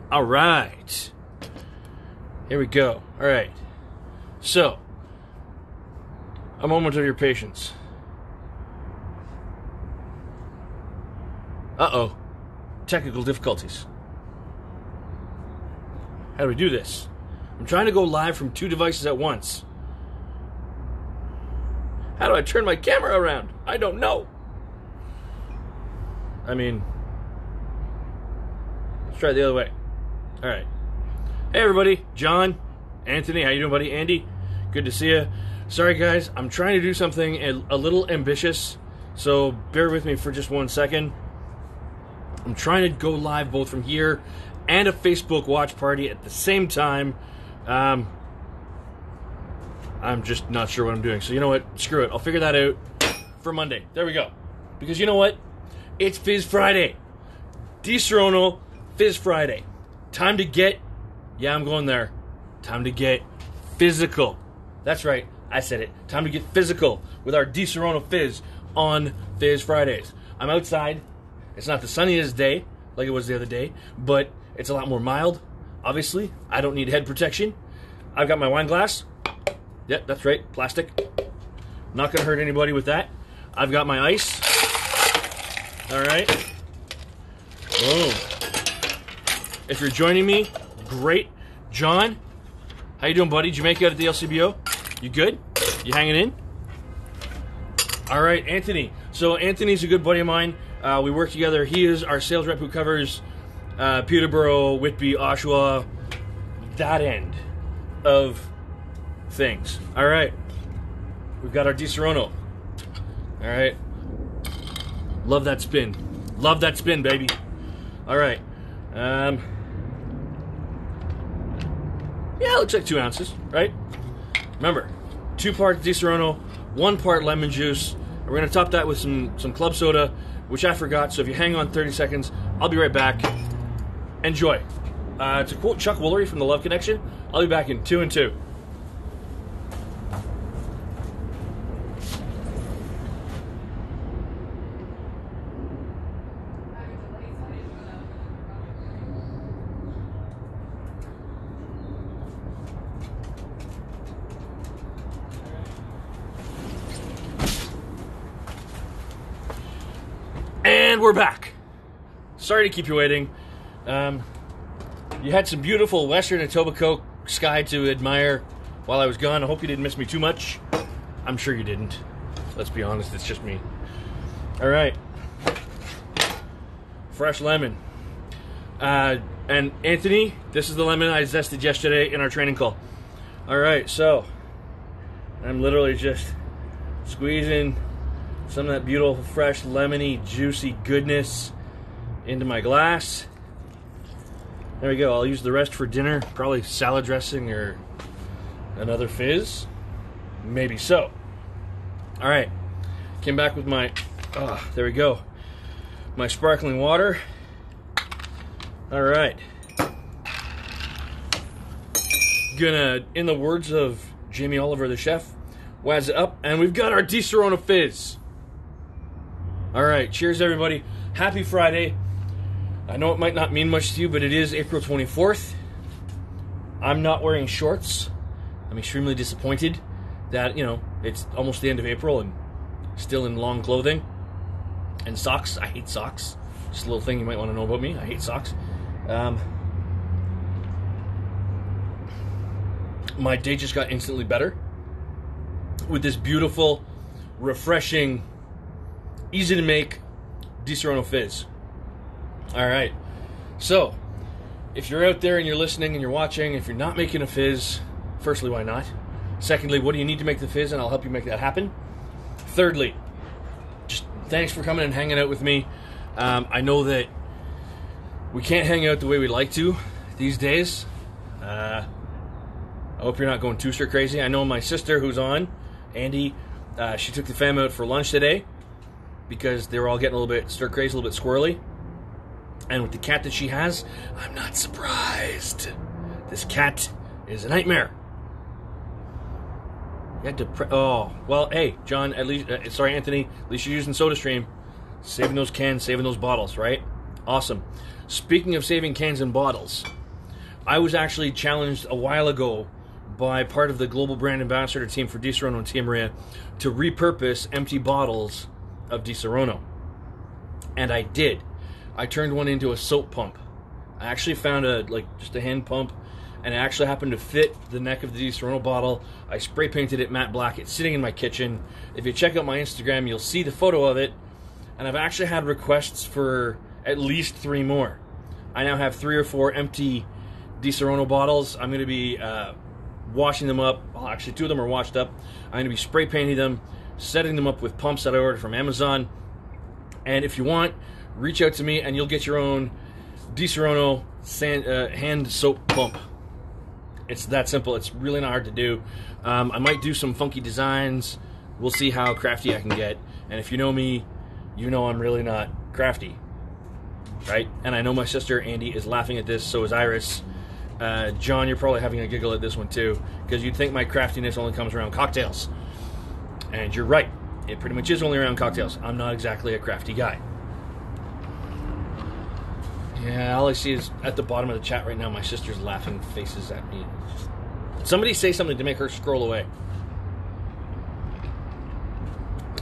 All right. Here we go. All right. So, a moment of your patience. Uh-oh. Technical difficulties. How do we do this? I'm trying to go live from 2 devices at once. How do I turn my camera around? I don't know. I mean, let's try it the other way. All right. Hey, everybody. John, Anthony, how you doing, buddy? Andy, good to see you. Sorry, guys. I'm trying to do something a little ambitious, so bear with me for just 1 second. I'm trying to go live both from here and a Facebook watch party at the same time. I'm just not sure what I'm doing. So you know what? Screw it. I'll figure that out for Monday. There we go. Because you know what? It's Fizz Friday. Disaronno Fizz Friday. Time to get... Yeah, I'm going there. Time to get physical. That's right. I said it. Time to get physical with our Disaronno Fizz on Fizz Fridays. I'm outside. It's not the sunniest day like it was the other day, but it's a lot more mild. Obviously, I don't need head protection. I've got my wine glass. Yep, that's right, plastic. Not gonna hurt anybody with that. I've got my ice. All right. Boom. If you're joining me, great. John, how you doing, buddy? Did you make it out at the LCBO? You good? You hanging in? All right, Anthony. So Anthony's a good buddy of mine. We work together. He is our sales rep who covers Peterborough, Whitby, Oshawa, that end of things. All right. We've got our Disaronno. All right. Love that spin. Love that spin, baby. All right. Yeah, it looks like 2 ounces, right? Remember, 2 parts Disaronno, 1 part lemon juice. We're going to top that with some club soda, which I forgot, so if you hang on 30 seconds, I'll be right back. Enjoy. To quote Chuck Woolery from The Love Connection, I'll be back in 2 and 2. And we're back. Sorry to keep you waiting. You had some beautiful Western Etobicoke sky to admire while I was gone. I hope you didn't miss me too much. I'm sure you didn't. Let's be honest, it's just me. All right. Fresh lemon. And Anthony, this is the lemon I zested yesterday in our training call. All right, so I'm literally just squeezing some of that beautiful, fresh, lemony, juicy goodness into my glass. There we go. I'll use the rest for dinner. Probably salad dressing or another fizz. Maybe so. All right. Came back with my, there we go. My sparkling water. All right. Gonna, in the words of Jamie Oliver, the chef, waz it up, and we've got our Disaronno Fizz. All right, cheers, everybody. Happy Friday. I know it might not mean much to you, but it is April 24th. I'm not wearing shorts. I'm extremely disappointed that, you know, it's almost the end of April and still in long clothing. And socks. I hate socks. Just a little thing you might want to know about me. I hate socks. My day just got instantly better with this beautiful, refreshing, easy to make Disaronno Fizz. All right. So, if you're out there and you're listening and you're watching, if you're not making a fizz, firstly, why not? Secondly, what do you need to make the fizz, and I'll help you make that happen. Thirdly, just thanks for coming and hanging out with me. I know that we can't hang out the way we'd like to these days. I hope you're not going too stir crazy. I know my sister, who's on, Andy, she took the fam out for lunch today because they were all getting a little bit stir crazy, a little bit squirrely. And with the cat that she has, I'm not surprised. This cat is a nightmare. You had to oh, well, hey, John, at least, sorry, Anthony, at least you're using SodaStream. Saving those cans, saving those bottles, right? Awesome. Speaking of saving cans and bottles, I was actually challenged a while ago by part of the global brand ambassador team for Disaronno and Tia Maria to repurpose empty bottles of Disaronno. And I did. I turned one into a soap pump. I actually found just a hand pump, and it actually happened to fit the neck of the Disaronno bottle. I spray painted it matte black. It's sitting in my kitchen. If you check out my Instagram, you'll see the photo of it. And I've actually had requests for at least 3 more. I now have 3 or 4 empty Disaronno bottles. I'm going to be washing them up. Well, actually 2 of them are washed up. I'm going to be spray painting them, setting them up with pumps that I ordered from Amazon. And if you want, reach out to me and you'll get your own Disaronno hand soap pump. It's that simple. It's really not hard to do. I might do some funky designs. We'll see how crafty I can get. And if you know me, you know I'm really not crafty, right? And I know my sister Andy is laughing at this, so is Iris. John, you're probably having a giggle at this one too, because you'd think my craftiness only comes around cocktails. And you're right. It pretty much is only around cocktails. I'm not exactly a crafty guy. Yeah, all I see is at the bottom of the chat right now, my sister's laughing faces at me. Somebody say something to make her scroll away.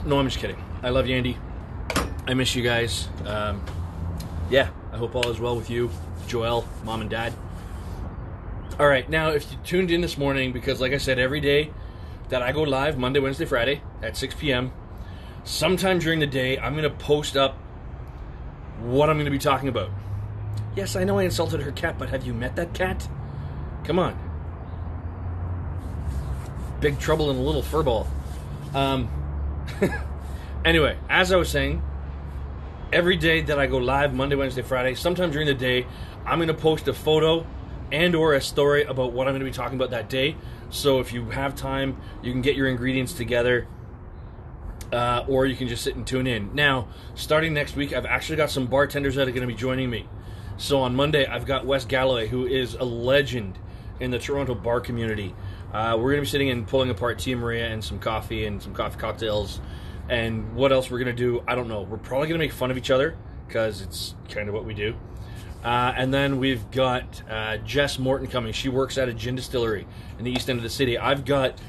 No, I'm just kidding. I love you, Andy. I miss you guys. Yeah, I hope all is well with you, Joelle, Mom and Dad. All right, now if you tuned in this morning, because like I said, every day that I go live, Monday, Wednesday, Friday, at 6 p.m., sometime during the day, I'm going to post up what I'm going to be talking about. Yes, I know I insulted her cat, but have you met that cat? Come on. Big trouble in a little furball. Anyway, as I was saying, every day that I go live, Monday, Wednesday, Friday, sometime during the day, I'm going to post a photo and or a story about what I'm going to be talking about that day. So if you have time, you can get your ingredients together, or you can just sit and tune in. Now, starting next week, I've actually got some bartenders that are going to be joining me. So on Monday, I've got Wes Galloway, who is a legend in the Toronto bar community. We're going to be sitting and pulling apart Tia Maria and some coffee cocktails. And what else we're going to do, I don't know. We're probably going to make fun of each other, because it's kind of what we do. And then we've got Jess Morton coming. She works at a gin distillery in the east end of the city. I've got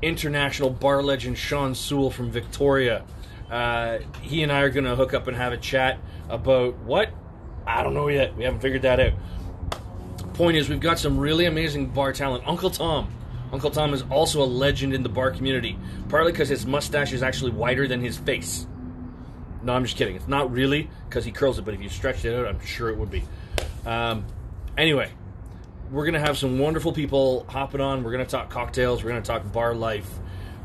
international bar legend Sean Sewell from Victoria. He and I are going to hook up and have a chat about what? I don't know yet. We haven't figured that out. Point is, we've got some really amazing bar talent. Uncle Tom. Uncle Tom is also a legend in the bar community, partly because his mustache is actually wider than his face. No, I'm just kidding. It's not really, because he curls it, but if you stretched it out, I'm sure it would be. Anyway, we're going to have some wonderful people hopping on. We're going to talk cocktails. We're going to talk bar life,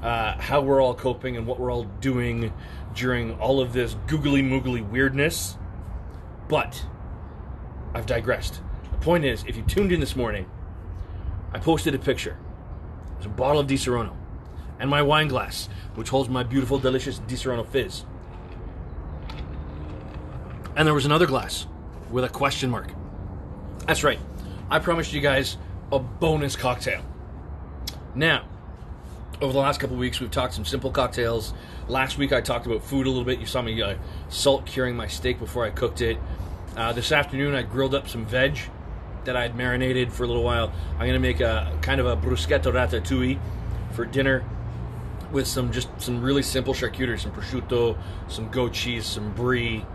how we're all coping and what we're all doing during all of this googly-moogly weirdness. But I've digressed. The point is, if you tuned in this morning, I posted a picture. There's a bottle of Disaronno and my wine glass, which holds my beautiful, delicious Disaronno Fizz. And there was another glass with a question mark. That's right. I promised you guys a bonus cocktail. Now, over the last couple of weeks, we've talked some simple cocktails. Last week, I talked about food a little bit. You saw me salt curing my steak before I cooked it. This afternoon, I grilled up some veg that I had marinated for a little while. I'm going to make a kind of a bruschetta ratatouille for dinner with some really simple charcuterie, some prosciutto, some goat cheese, some brie,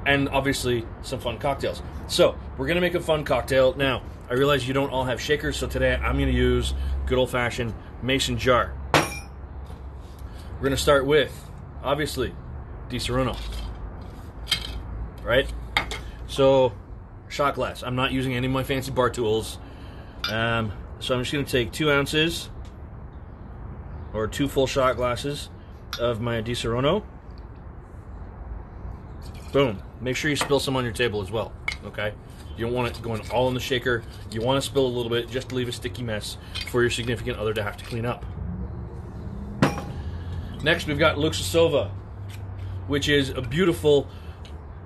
and obviously some fun cocktails. So, we're going to make a fun cocktail. Now, I realize you don't all have shakers, so today I'm going to use good old-fashioned mason jar. We're going to start with, obviously, Disaronno. Right? So, shot glass. I'm not using any of my fancy bar tools. So I'm just going to take 2 ounces, or 2 full shot glasses of my Disaronno. Boom. Make sure you spill some on your table as well, okay? You don't want it going all in the shaker. You want to spill a little bit just to leave a sticky mess for your significant other to have to clean up. Next, we've got Luksusowa, which is a beautiful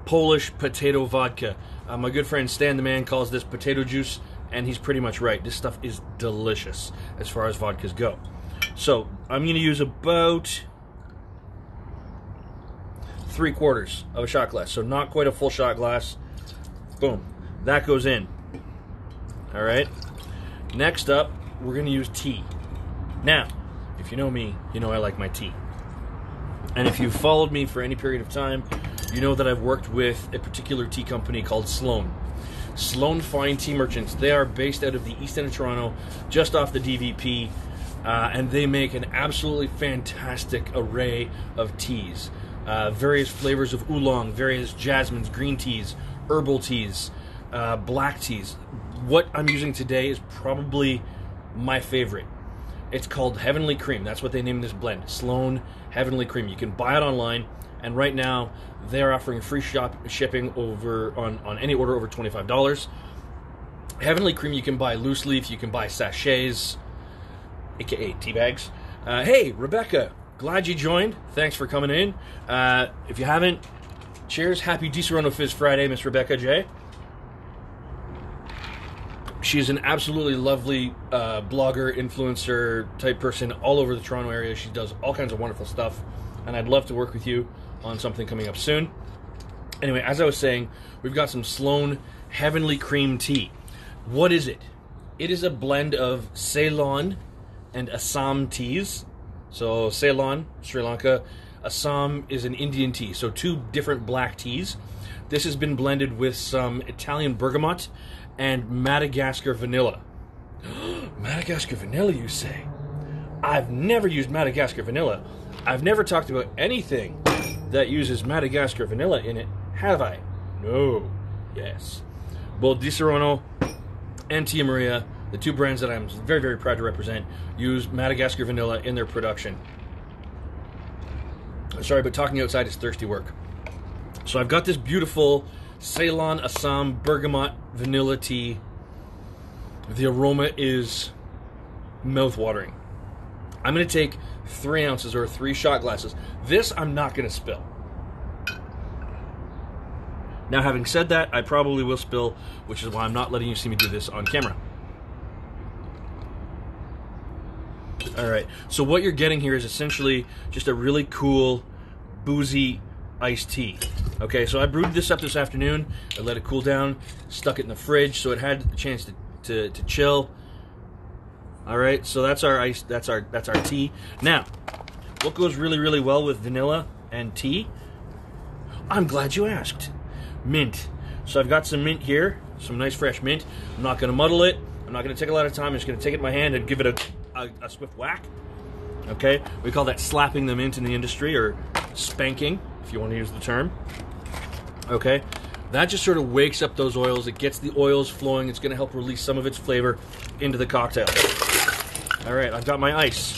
Polish potato vodka. My good friend Stan the Man calls this potato juice, and he's pretty much right. This stuff is delicious as far as vodkas go. So, I'm going to use about 3/4 of a shot glass. So not quite a full shot glass. Boom. That goes in. All right. Next up, we're going to use tea. Now, if you know me, you know I like my tea. And if you've followed me for any period of time, you know that I've worked with a particular tea company called Sloan. Sloan Fine Tea Merchants. They are based out of the East End of Toronto, just off the DVP, and they make an absolutely fantastic array of teas. Various flavors of oolong, various jasmines, green teas, herbal teas, black teas. What I'm using today is probably my favorite. It's called Heavenly Cream. That's what they named this blend, Sloan Heavenly Cream. You can buy it online, and right now they're offering free shipping over on any order over $25. Heavenly Cream you can buy loose leaf, you can buy sachets, aka tea bags. Hey, Rebecca, glad you joined. Thanks for coming in. If you haven't, cheers. Happy Disaronno Fizz Friday, Miss Rebecca J. She's an absolutely lovely blogger, influencer type person all over the Toronto area. She does all kinds of wonderful stuff, and I'd love to work with you on something coming up soon. Anyway, as I was saying, we've got some Sloan Heavenly Cream tea. What is it? It is a blend of Ceylon and Assam teas. So Ceylon, Sri Lanka. Assam is an Indian tea, so two different black teas. This has been blended with some Italian bergamot and Madagascar vanilla. Madagascar vanilla, you say? I've never used Madagascar vanilla. I've never talked about anything that uses Madagascar vanilla in it, have I? No. Yes. Both Disaronno and Tia Maria, the two brands that I'm very, very proud to represent, use Madagascar vanilla in their production. Sorry, but talking outside is thirsty work. So I've got this beautiful Ceylon, Assam, bergamot, vanilla tea. The aroma is mouth-watering. I'm going to take 3 ounces or 3 shot glasses. This I'm not going to spill. Now, having said that, I probably will spill, which is why I'm not letting you see me do this on camera. Alright, so what you're getting here is essentially just a really cool, boozy iced tea. Okay, so I brewed this up this afternoon. I let it cool down, stuck it in the fridge so it had a chance to chill. All right, so that's our ice. That's our tea. Now, what goes really, really well with vanilla and tea? I'm glad you asked. Mint. So I've got some mint here, some nice fresh mint. I'm not going to muddle it. I'm not going to take a lot of time. I'm just going to take it in my hand and give it a swift whack. Okay, we call that slapping the mint in the industry, or spanking, if you want to use the term. Okay, that just sort of wakes up those oils. It gets the oils flowing. It's going to help release some of its flavor into the cocktail. All right, I've got my ice.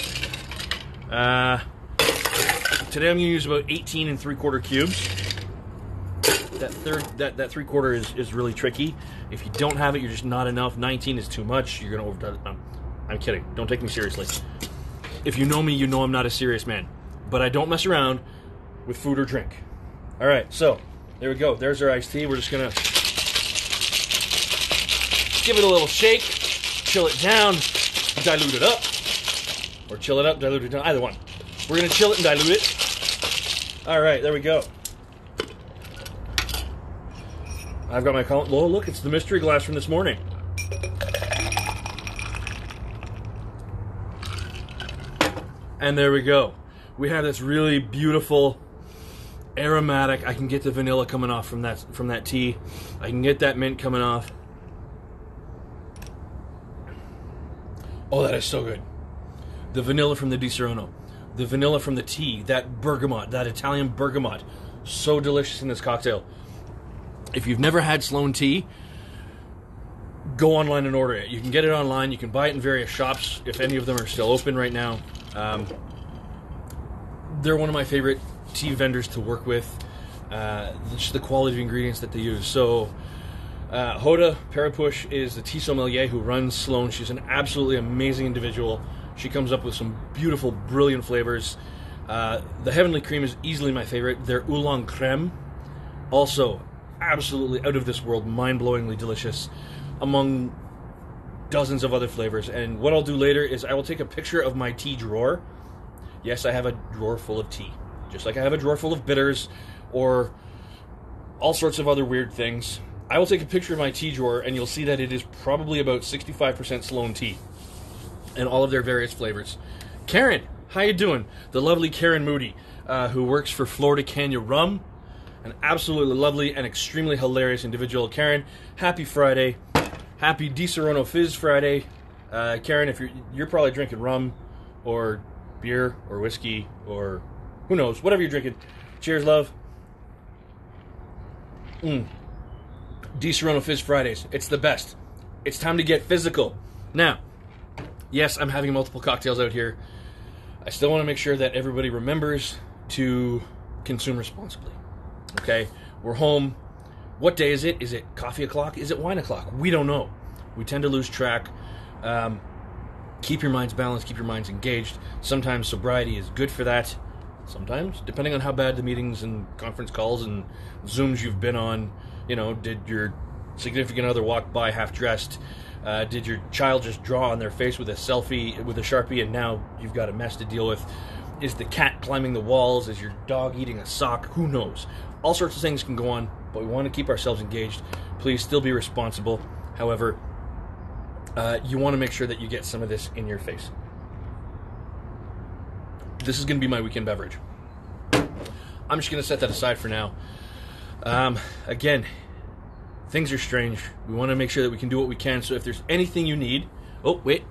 Today I'm going to use about 18 3/4 cubes. That 3/4 is really tricky. If you don't have it, you're just not enough. 19 is too much. You're going to overdose it. I'm kidding. Don't take me seriously. If you know me, you know I'm not a serious man. But I don't mess around with food or drink. All right, so there we go. There's our iced tea. We're just going to give it a little shake, chill it down, dilute it up. Or chill it up, dilute it down. Either one. We're going to chill it and dilute it. All right, there we go. I've got my column. Oh, look, it's the mystery glass from this morning. And there we go. We have this really beautiful, aromatic. I can get the vanilla coming off from that tea. I can get that mint coming off. Oh, that is so good. The vanilla from the Disaronno, the vanilla from the tea, that bergamot, that Italian bergamot, so delicious in this cocktail. If you've never had Sloan tea, go online and order it. You can get it online. You can buy it in various shops, if any of them are still open right now. They're one of my favorite tea vendors to work with. Just the quality of ingredients that they use. So, Hoda Parapush is the tea sommelier who runs Sloan. She's an absolutely amazing individual. She comes up with some beautiful, brilliant flavors. The Heavenly Cream is easily my favorite. Their Oolong Creme, also absolutely out of this world, mind-blowingly delicious, among dozens of other flavors. And what I'll do later is I will take a picture of my tea drawer. Yes, I have a drawer full of tea, just like I have a drawer full of bitters or all sorts of other weird things. I will take a picture of my tea drawer, and you'll see that it is probably about 65% Sloan tea, and all of their various flavors. Karen, how you doing? The lovely Karen Moody, who works for Florida Canyon Rum, an absolutely lovely and extremely hilarious individual. Karen, happy Friday, happy Disaronno Fizz Friday. Karen, if you're probably drinking rum, or beer, or whiskey, or who knows, whatever you're drinking. Cheers, love. Disaronno Fizz Fridays. It's the best. It's time to get physical. Now, yes, I'm having multiple cocktails out here. I still want to make sure that everybody remembers to consume responsibly. Okay? We're home. What day is it? Is it coffee o'clock? Is it wine o'clock? We don't know. We tend to lose track. Keep your minds balanced. Keep your minds engaged. Sometimes sobriety is good for that. Sometimes, depending on how bad the meetings and conference calls and Zooms you've been on. You know, did your significant other walk by half-dressed? Did your child just draw on their face with a selfie, with a Sharpie, and now you've got a mess to deal with? Is the cat climbing the walls? Is your dog eating a sock? Who knows? All sorts of things can go on, but we want to keep ourselves engaged. Please still be responsible. However, you want to make sure that you get some of this in your face. This is going to be my weekend beverage. I'm just going to set that aside for now. Again, things are strange. We want to make sure that we can do what we can. So if there's anything you need... Oh, wait.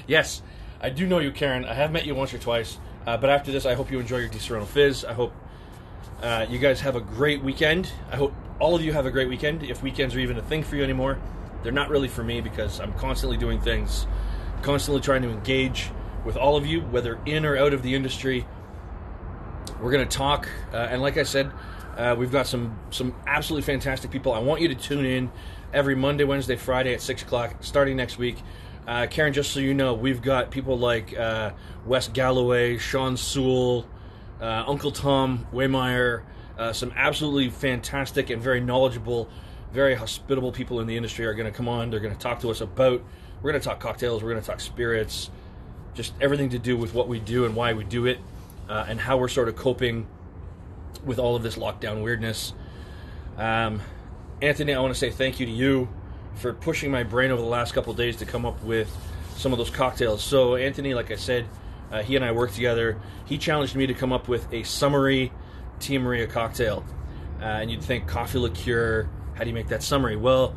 Yes, I do know you, Karen. I have met you once or twice. But after this, I hope you enjoy your Disaronno Fizz. I hope you guys have a great weekend. I hope all of you have a great weekend. If weekends are even a thing for you anymore, they're not really for me because I'm constantly doing things, constantly trying to engage with all of you, whether in or out of the industry. We're going to talk, and like I said, we've got some absolutely fantastic people. I want you to tune in every Monday, Wednesday, Friday at 6 o'clock, starting next week. Karen, just so you know, we've got people like Wes Galloway, Sean Sewell, Uncle Tom Waymeyer, some absolutely fantastic and very knowledgeable, very hospitable people in the industry are going to come on. They're going to talk to us about, we're going to talk cocktails, we're going to talk spirits, just everything to do with what we do and why we do it. And how we're sort of coping with all of this lockdown weirdness. Anthony, I want to say thank you to you for pushing my brain over the last couple of days to come up with some of those cocktails. So Anthony, like I said, he and I worked together. He challenged me to come up with a summery Tia Maria cocktail. And you'd think coffee liqueur, how do you make that summery? Well,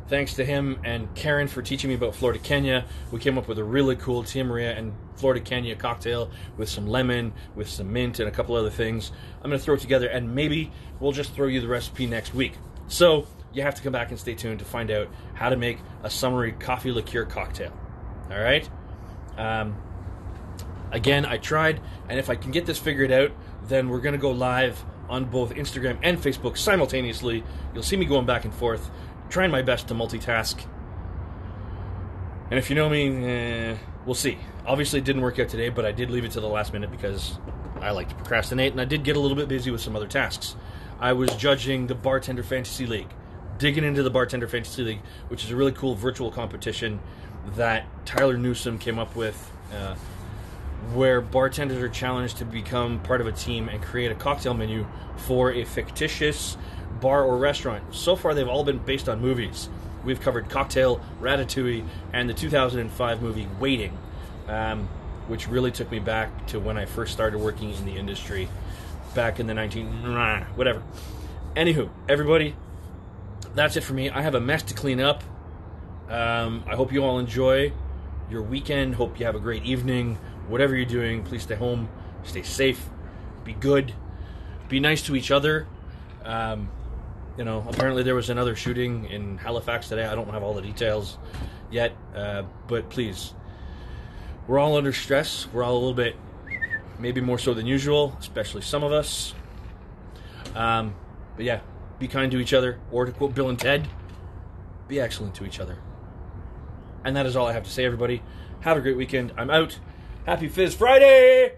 thanks to him and Karen for teaching me about Florida Kenya, we came up with a really cool Tia Maria and Florida Kenya cocktail with some lemon, with some mint, and a couple other things. I'm going to throw it together, and maybe we'll just throw you the recipe next week. So you have to come back and stay tuned to find out how to make a summery coffee liqueur cocktail. All right? Again, I tried, and if I can get this figured out, then we're going to go live on both Instagram and Facebook simultaneously. You'll see me going back and forth, trying my best to multitask. And if you know me, we'll see. Obviously, it didn't work out today, but I did leave it to the last minute because I like to procrastinate, and I did get a little bit busy with some other tasks. I was judging the Bartender Fantasy League, digging into the Bartender Fantasy League, which is a really cool virtual competition that Tyler Newsom came up with, where bartenders are challenged to become part of a team and create a cocktail menu for a fictitious bar or restaurant. So far, they've all been based on movies. We've covered Cocktail, Ratatouille, and the 2005 movie Waiting, which really took me back to when I first started working in the industry back in the whatever. Anywho, everybody, that's it for me. I have a mess to clean up. I hope you all enjoy your weekend. Hope you have a great evening. Whatever you're doing, please stay home, stay safe, be good, be nice to each other. You know, apparently there was another shooting in Halifax today. I don't have all the details yet, but please, we're all under stress. We're all a little bit, maybe more so than usual, especially some of us. But yeah, be kind to each other, or to quote Bill and Ted, be excellent to each other. And that is all I have to say, everybody. Have a great weekend. I'm out. Happy Fizz Friday!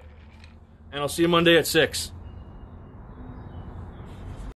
And I'll see you Monday at 6.